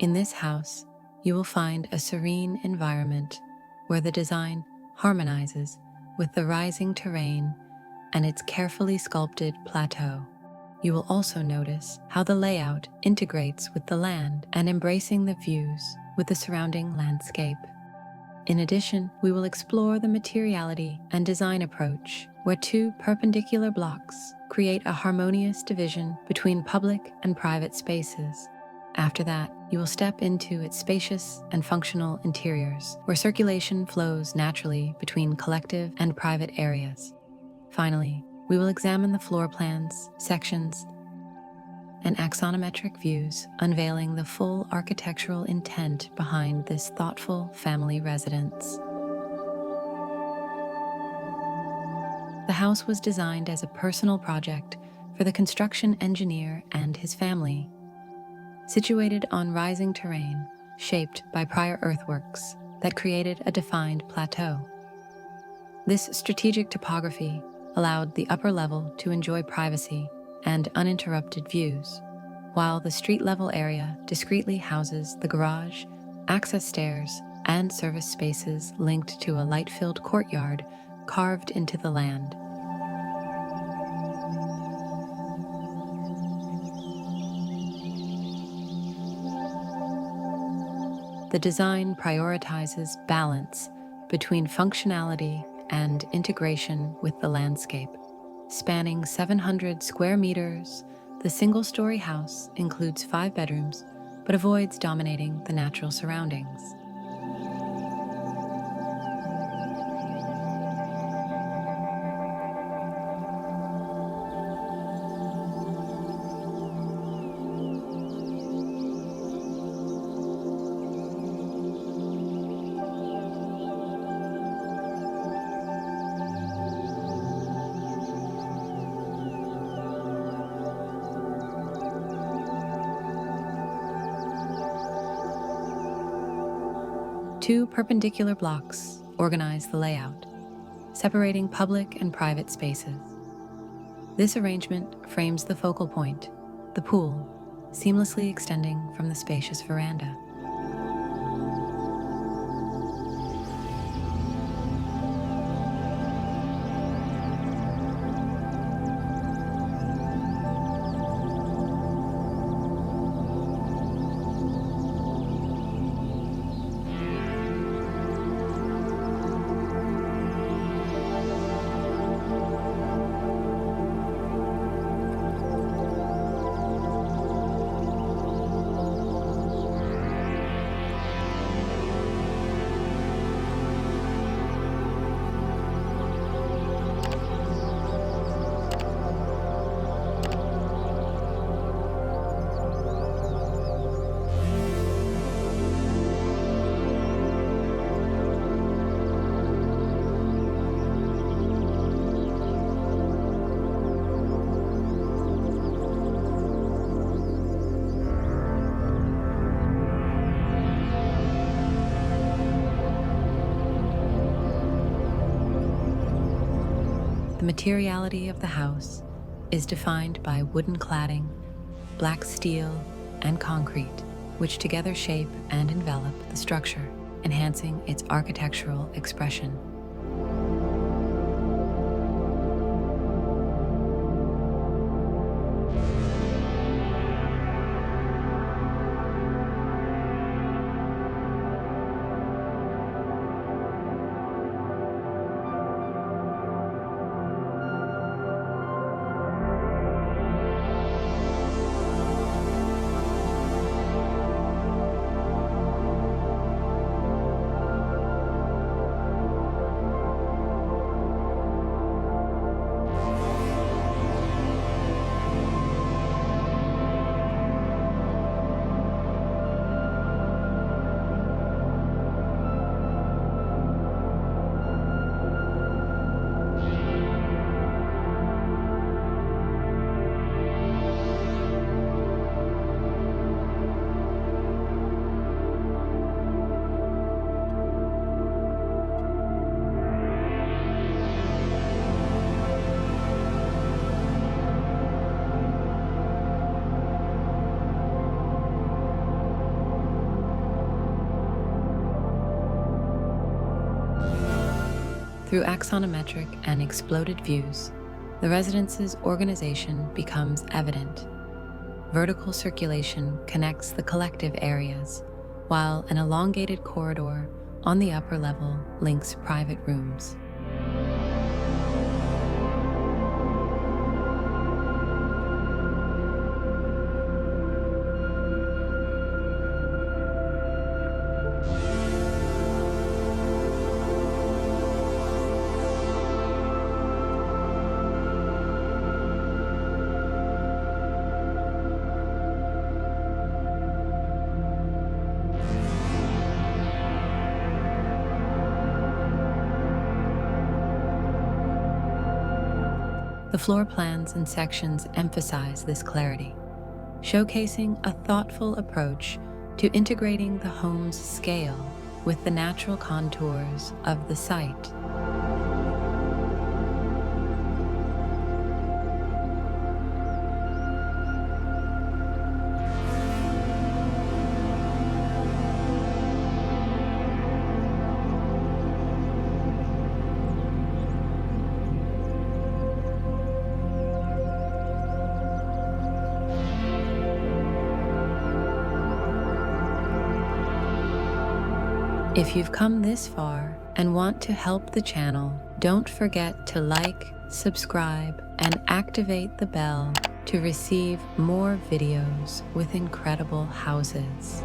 In this house, you will find a serene environment where the design harmonizes with the rising terrain and its carefully sculpted plateau. You will also notice how the layout integrates with the land and embracing the views with the surrounding landscape. In addition, we will explore the materiality and design approach, where two perpendicular blocks create a harmonious division between public and private spaces. After that, you will step into its spacious and functional interiors, where circulation flows naturally between collective and private areas. Finally, we will examine the floor plans, sections, and axonometric views, unveiling the full architectural intent behind this thoughtful family residence. The house was designed as a personal project for the construction engineer and his family. Situated on rising terrain, shaped by prior earthworks that created a defined plateau. This strategic topography allowed the upper level to enjoy privacy and uninterrupted views, while the street-level area discreetly houses the garage, access stairs, and service spaces linked to a light-filled courtyard carved into the land. The design prioritizes balance between functionality and integration with the landscape. Spanning 700 square meters, the single-story house includes 5 bedrooms, but avoids dominating the natural surroundings. Two perpendicular blocks organize the layout, separating public and private spaces. This arrangement frames the focal point, the pool, seamlessly extending from the spacious veranda. The materiality of the house is defined by wooden cladding, black steel, and concrete, which together shape and envelop the structure, enhancing its architectural expression. Through axonometric and exploded views, the residence's organization becomes evident. Vertical circulation connects the collective areas, while an elongated corridor on the upper level links private rooms. The floor plans and sections emphasize this clarity, showcasing a thoughtful approach to integrating the home's scale with the natural contours of the site. If you've come this far and want to help the channel, don't forget to like, subscribe, and activate the bell to receive more videos with incredible houses.